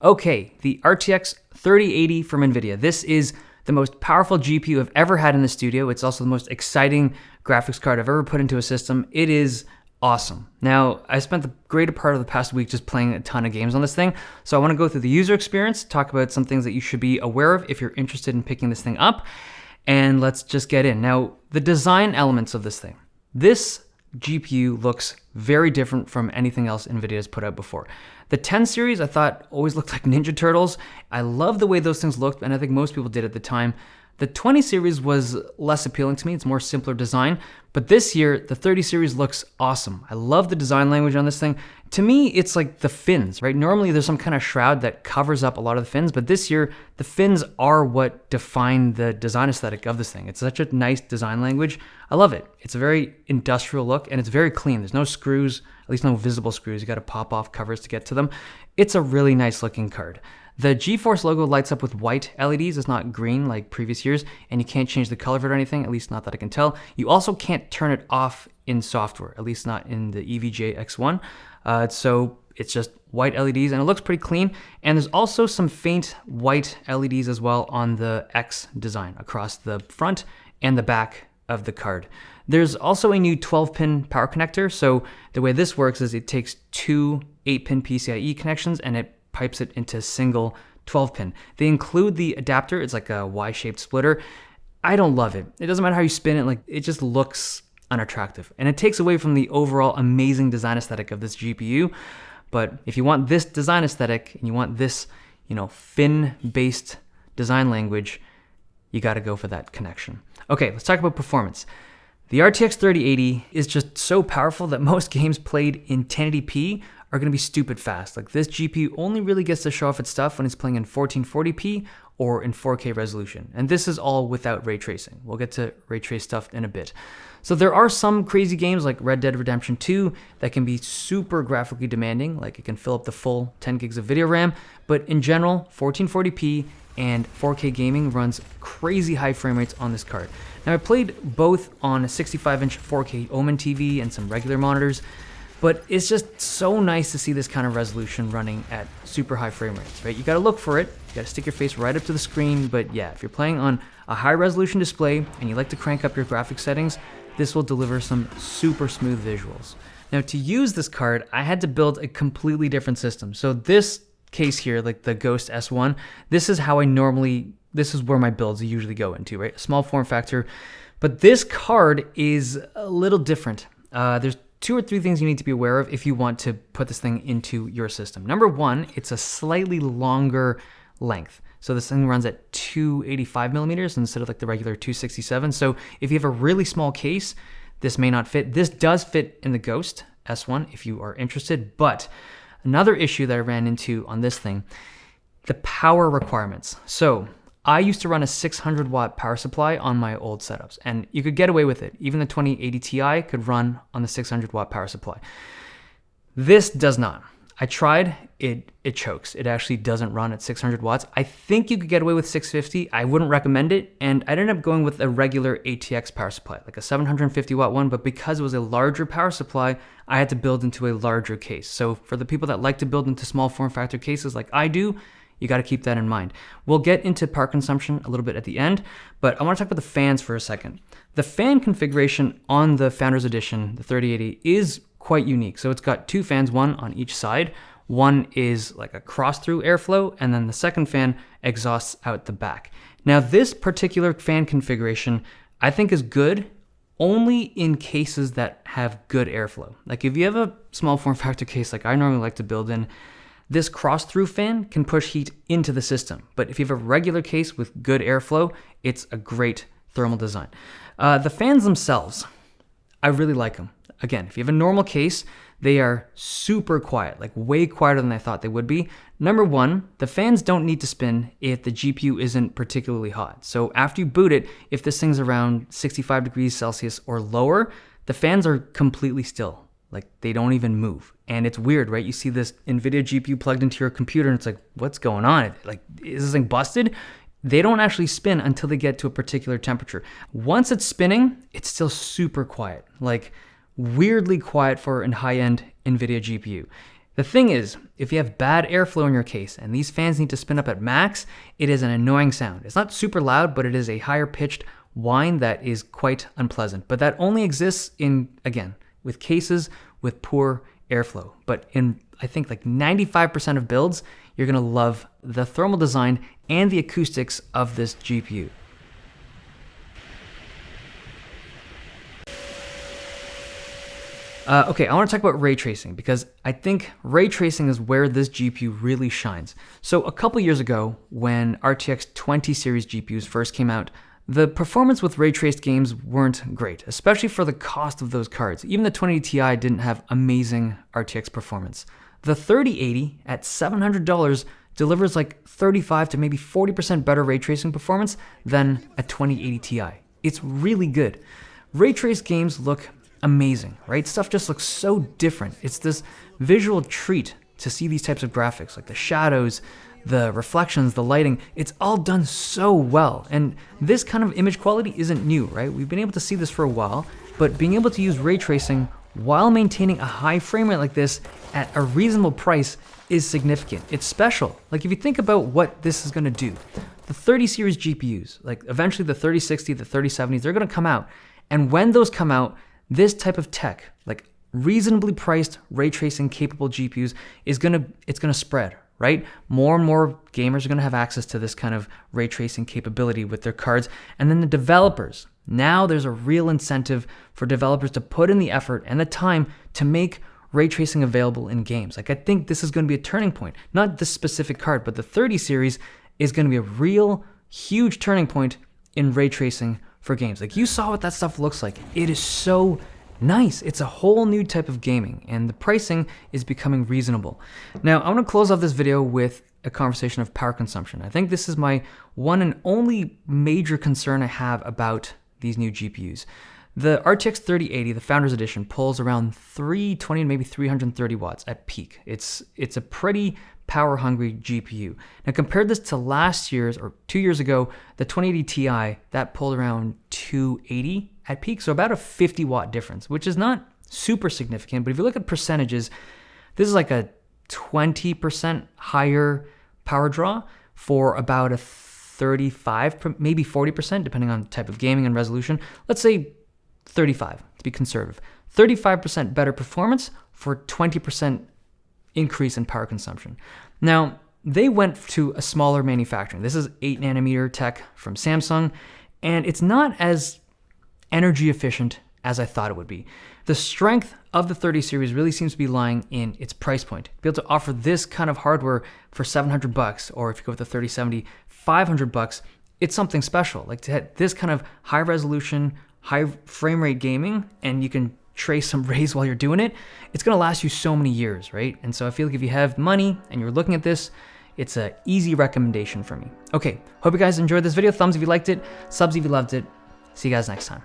Okay, the RTX 3080 from Nvidia. This is the most powerful GPU I've ever had in the studio. It's also the most exciting graphics card I've ever put into a system. It is awesome. Now, I spent the greater part of the past week just playing a ton of games on this thing, so I want to go through the user experience, talk about some things that you should be aware of if you're interested in picking this thing up, and let's just get in. Now, the design elements of this thing. This GPU looks very different from anything else NVIDIA has put out before. The 10 series I thought always looked like Ninja Turtles. I love the way those things looked, and I think most people did at the time. The 20 series was less appealing to me. It's more simpler design. But this year, the 30 series looks awesome. I love the design language on this thing. To me, it's like the fins, right? Normally, there's some kind of shroud that covers up a lot of the fins, but this year, the fins are what define the design aesthetic of this thing. It's such a nice design language. I love it. It's a very industrial look, and it's very clean. There's no screws, at least no visible screws. You got to pop off covers to get to them. It's a really nice looking card. The GeForce logo lights up with white LEDs. It's not green like previous years, and you can't change the color of it or anything, at least not that I can tell. You also can't turn it off in software, at least not in the EVGA X1. So it's just white LEDs, and it looks pretty clean. And there's also some faint white LEDs as well on the X design across the front and the back of the card. There's also a new 12-pin power connector. So the way this works is it takes two 8-pin PCIe connections and it pipes it into a single 12-pin. They include the adapter. It's like a Y-shaped splitter. I don't love it. It doesn't matter how you spin it. Like, it just looks unattractive. And it takes away from the overall amazing design aesthetic of this GPU. But if you want this design aesthetic and you want this, fin-based design language, you got to go for that connection. Okay, let's talk about performance. The RTX 3080 is just so powerful that most games played in 1080p are going to be stupid fast. Like, this GPU only really gets to show off its stuff when it's playing in 1440p or in 4K resolution. And this is all without ray tracing. We'll get to ray trace stuff in a bit. So there are some crazy games like Red Dead Redemption 2 that can be super graphically demanding, like it can fill up the full 10 gigs of video RAM, but in general, 1440p and 4K gaming runs crazy high frame rates on this card. Now, I played both on a 65-inch 4K Omen TV and some regular monitors, but it's just so nice to see this kind of resolution running at super high frame rates, right? You gotta look for it, you gotta stick your face right up to the screen, but yeah, if you're playing on a high resolution display and you like to crank up your graphics settings, this will deliver some super smooth visuals. Now, to use this card, I had to build a completely different system. So this case here, like the Ghost S1, this is where my builds usually go into, right? A small form factor, but this card is a little different. There's 2 or 3 things you need to be aware of if you want to put this thing into your system. Number 1, it's a slightly longer length. So this thing runs at 285 millimeters instead of like the regular 267. So if you have a really small case, this may not fit. This does fit in the Ghost S1 if you are interested. But another issue that I ran into on this thing, the power requirements. So I used to run a 600 watt power supply on my old setups, and you could get away with it. Even the 2080 Ti could run on the 600 watt power supply. This does not. I tried, it chokes. It actually doesn't run at 600 watts. I think you could get away with 650. I wouldn't recommend it, and I ended up going with a regular ATX power supply, like a 750 watt one, but because it was a larger power supply, I had to build into a larger case. So for the people that like to build into small form factor cases like I do, you got to keep that in mind. We'll get into power consumption a little bit at the end, but I want to talk about the fans for a second. The fan configuration on the Founders Edition, the 3080, is quite unique. So it's got 2 fans, one on each side. One is like a cross-through airflow, and then the second fan exhausts out the back. Now, this particular fan configuration I think is good only in cases that have good airflow. Like if you have a small form factor case like I normally like to build in, this cross-through fan can push heat into the system. But if you have a regular case with good airflow, it's a great thermal design. The fans themselves, I really like them. Again, if you have a normal case, they are super quiet, like way quieter than I thought they would be. Number 1, the fans don't need to spin if the GPU isn't particularly hot. So after you boot it, if this thing's around 65 degrees Celsius or lower, the fans are completely still. Like, they don't even move. And it's weird, right? You see this NVIDIA GPU plugged into your computer and it's like, what's going on? Like, is this thing busted? They don't actually spin until they get to a particular temperature. Once it's spinning, it's still super quiet. Like, weirdly quiet for a high-end NVIDIA GPU. The thing is, if you have bad airflow in your case and these fans need to spin up at max, it is an annoying sound. It's not super loud, but it is a higher pitched whine that is quite unpleasant. But that only exists again, with cases with poor airflow. But in, I think, like 95% of builds, you're gonna love the thermal design and the acoustics of this GPU. Okay, I want to talk about ray tracing because I think ray tracing is where this GPU really shines. So a couple years ago, when RTX 20 series GPUs first came out, the performance with ray traced games weren't great, especially for the cost of those cards. Even the 2080 Ti didn't have amazing RTX performance. The 3080 at $700 delivers like 35 to maybe 40% better ray tracing performance than a 2080 Ti. It's really good. Ray traced games look amazing, right? Stuff just looks so different. It's this visual treat to see these types of graphics, like the shadows, the reflections, the lighting. It's all done so well. And this kind of image quality isn't new, right? We've been able to see this for a while, but being able to use ray tracing while maintaining a high frame rate like this at a reasonable price is significant. It's special. Like if you think about what this is gonna do, the 30 series GPUs, like eventually the 3060, the 3070s, they're gonna come out. And when those come out, this type of tech, like reasonably priced ray tracing capable GPUs, it's gonna spread, right? More and more gamers are gonna have access to this kind of ray tracing capability with their cards. And then the developers, now there's a real incentive for developers to put in the effort and the time to make ray tracing available in games. Like I think this is gonna be a turning point. Not this specific card, but the 30 series is gonna be a real huge turning point in ray tracing for games. Like you saw what that stuff looks like. It is so nice. It's a whole new type of gaming and the pricing is becoming reasonable. Now I want to close off this video with a conversation of power consumption. I think this is my one and only major concern I have about these new GPUs. The RTX 3080, the Founders Edition, pulls around 320 to maybe 330 watts at peak. It's a pretty power-hungry GPU. Now compare this to last year's, or 2 years ago, the 2080 Ti, that pulled around 280 at peak, so about a 50 watt difference, which is not super significant, but if you look at percentages, this is like a 20% higher power draw for about a 35, maybe 40%, depending on type of gaming and resolution. Let's say 35, to be conservative. 35% better performance for 20% increase in power consumption. Now, they went to a smaller manufacturing. This is 8 nanometer tech from Samsung, and it's not as energy efficient as I thought it would be. The strength of the 30 series really seems to be lying in its price point. To be able to offer this kind of hardware for $700, or if you go with the 3070, $500, it's something special. Like to have this kind of high resolution, high frame rate gaming, and you can trace some rays while you're doing it, it's gonna last you so many years, right? And so I feel like if you have money and you're looking at this, it's an easy recommendation for me. Okay, hope you guys enjoyed this video. Thumbs if you liked it, subs if you loved it. See you guys next time.